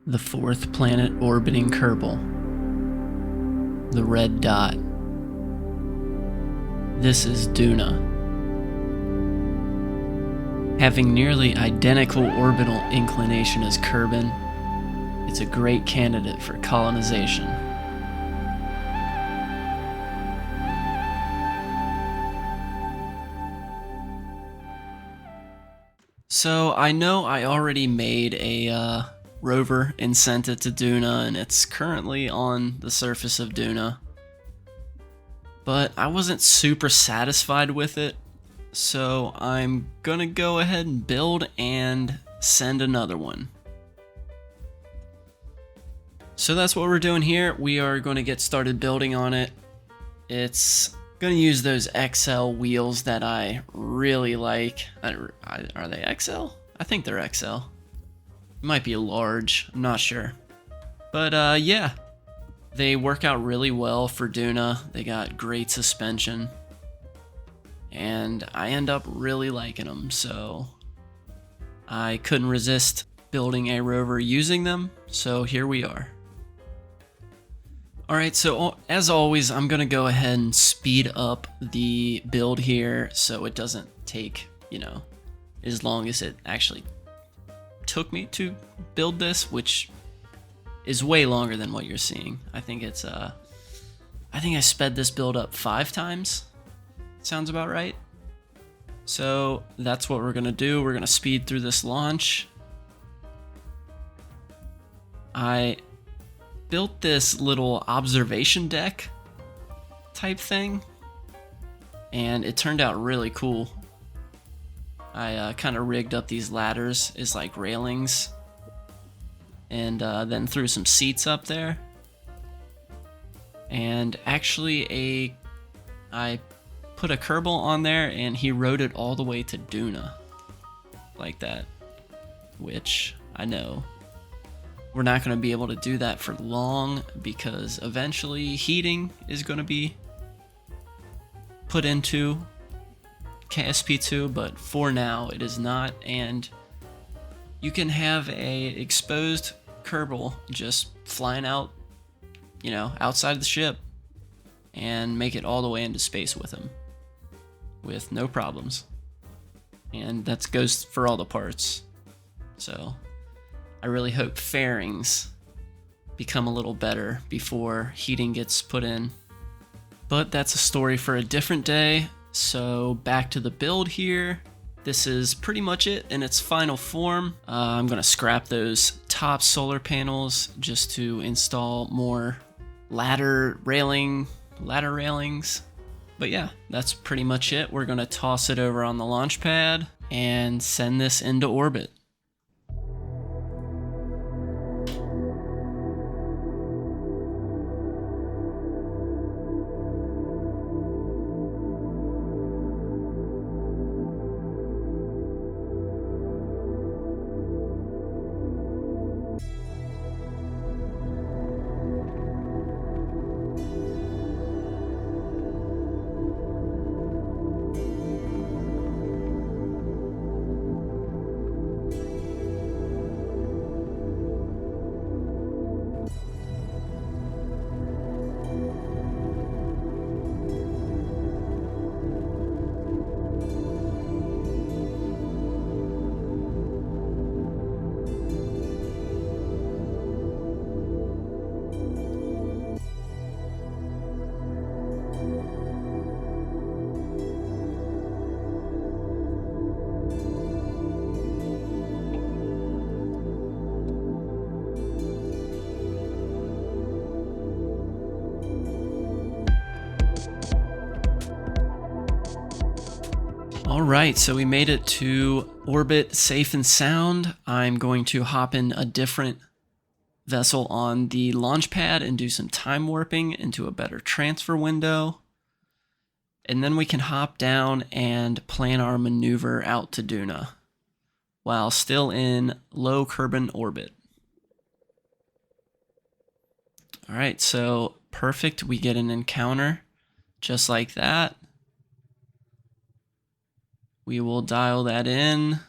The fourth planet orbiting Kerbal. The red dot. This is Duna. Having nearly identical orbital inclination as Kerbin, it's a great candidate for colonization. So I know I already made a Rover and sent it to Duna, and it's currently on the surface of Duna. But I wasn't super satisfied with it, so I'm gonna go ahead and build and send another one. So that's what we're doing here. We are going to get started building on it. It's going to use those XL wheels that I really like. Are they XL? I think they're XL. Might be a large, I'm not sure. But yeah, they work out really well for Duna. They got great suspension. And I end up really liking them, so I couldn't resist building a Rover using them, so here we are. Alright, so as always, I'm going to go ahead and speed up the build here so it doesn't take, as long as it actually took me to build this, which is way longer than what you're seeing. I think I sped this build up 5 times. Sounds about right. So that's what we're gonna do. We're gonna speed through this launch. I built this little observation deck type thing, and it turned out really cool. I kind of rigged up these ladders as like railings, and then threw some seats up there. And actually I put a Kerbal on there, and he rode it all the way to Duna, like that, which I know we're not going to be able to do that for long, because eventually heating is going to be put into KSP2, but for now it is not, and you can have a exposed Kerbal just flying out, outside the ship, and make it all the way into space with him with no problems. And that goes for all the parts. So I really hope fairings become a little better before heating gets put in. But that's a story for a different day. So back to the build here. This is pretty much it in its final form. I'm going to scrap those top solar panels just to install more ladder railings. But yeah, that's pretty much it. We're going to toss it over on the launch pad and send this into orbit. Alright, so we made it to orbit safe and sound. I'm going to hop in a different vessel on the launch pad and do some time warping into a better transfer window. And then we can hop down and plan our maneuver out to Duna while still in low Kerbin orbit. Alright, so perfect. We get an encounter just like that. We will dial that in.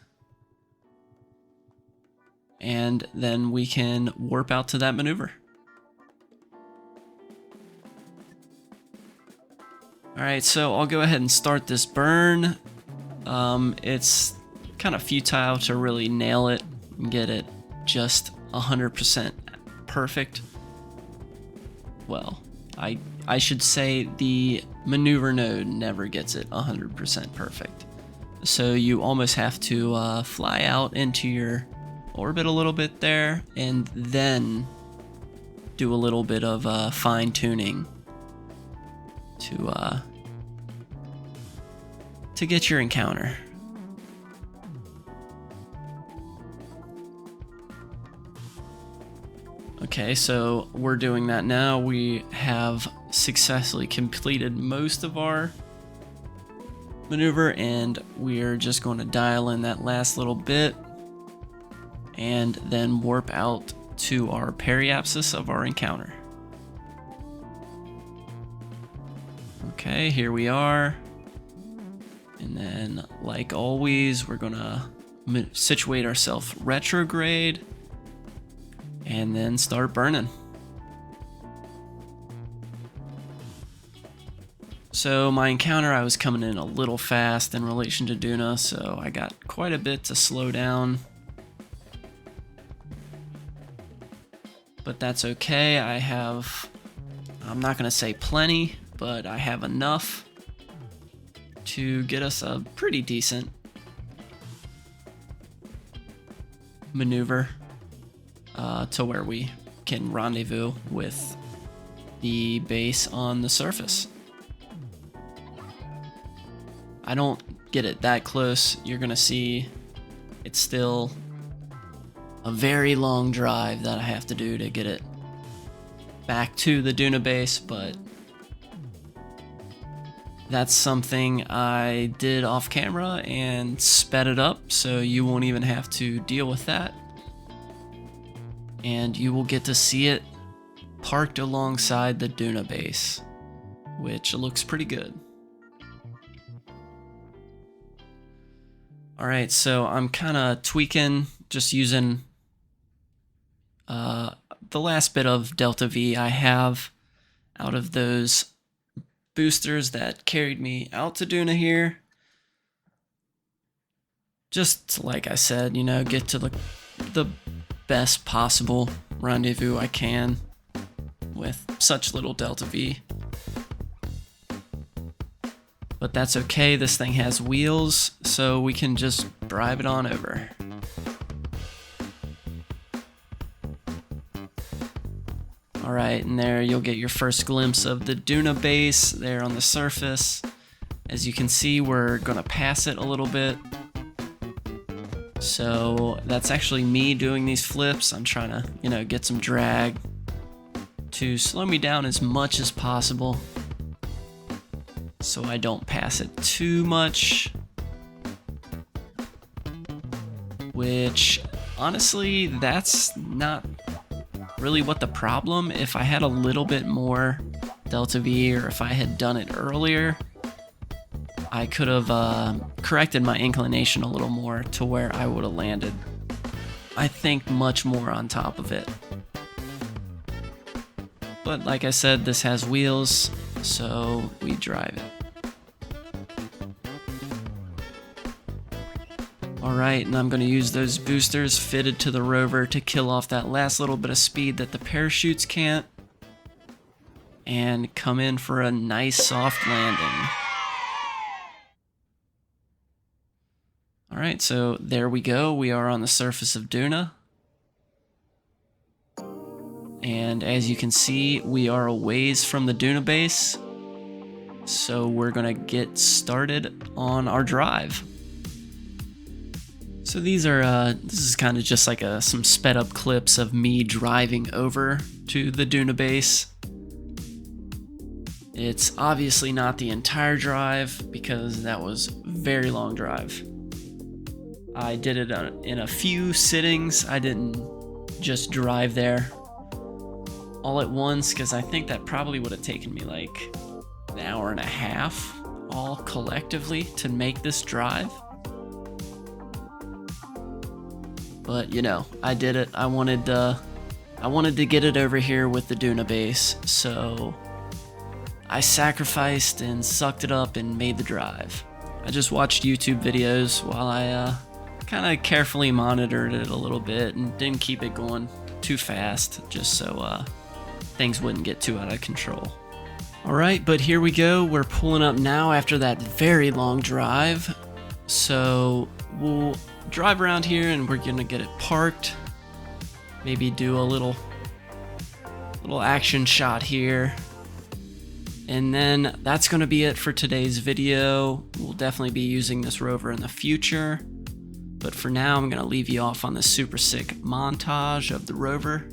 and then we can warp out to that maneuver. Alright, so I'll go ahead and start this burn. It's kind of futile to really nail it and get it just 100% perfect. Well, I should say the maneuver node never gets it 100% perfect. So you almost have to fly out into your orbit a little bit there and then do a little bit of fine tuning to get your encounter. Okay, so we're doing that now. We have successfully completed most of our maneuver, and we're just going to dial in that last little bit and then warp out to our periapsis of our encounter. Okay, here we are. And then, like always, we're gonna situate ourselves retrograde and then start burning. So my encounter, I was coming in a little fast in relation to Duna, so I got quite a bit to slow down. But that's okay. I'm not gonna say plenty, but I have enough to get us a pretty decent maneuver to where we can rendezvous with the base on the surface. I don't get it that close. You're gonna see it's still a very long drive that I have to do to get it back to the Duna base, but that's something I did off camera and sped it up, so you won't even have to deal with that. And you will get to see it parked alongside the Duna base, which looks pretty good. Alright, so I'm kind of tweaking, just using the last bit of Delta V I have out of those boosters that carried me out to Duna here. Just like I said, you know, get to the best possible rendezvous I can with such little Delta V. But that's okay, this thing has wheels, so we can just drive it on over. Alright, and there you'll get your first glimpse of the Duna base there on the surface. As you can see, we're gonna pass it a little bit. So that's actually me doing these flips. I'm trying to, you know, get some drag to slow me down as much as possible so I don't pass it too much. Which, honestly, that's not really what the problem. If I had a little bit more Delta V, or if I had done it earlier, I could have corrected my inclination a little more to where I would have landed, I think, much more on top of it. But like I said, this has wheels, so we drive it. Alright, and I'm going to use those boosters fitted to the rover to kill off that last little bit of speed that the parachutes can't, and come in for a nice soft landing. Alright, so there we go. We are on the surface of Duna. And as you can see, we are a ways from the Duna base. So we're going to get started on our drive. So these are, this is kind of just like some sped up clips of me driving over to the Duna base. It's obviously not the entire drive because that was a very long drive. I did it in a few sittings. I didn't just drive there all at once because I think that probably would have taken me like an hour and a half all collectively to make this drive. But you know, I did it. I wanted to get it over here with the Duna base, so I sacrificed and sucked it up and made the drive. I just watched YouTube videos while I kind of carefully monitored it a little bit and didn't keep it going too fast, just so things wouldn't get too out of control. Alright, but here we go. We're pulling up now after that very long drive. So we'll drive around here and we're gonna get it parked. Maybe do a little action shot here. And then that's gonna be it for today's video. We'll definitely be using this Rover in the future. But for now, I'm gonna leave you off on this super sick montage of the Rover.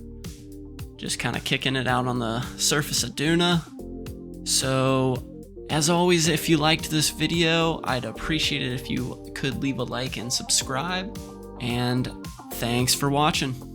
Just kind of kicking it out on the surface of Duna. So, as always, if you liked this video, I'd appreciate it if you could leave a like and subscribe. And thanks for watching.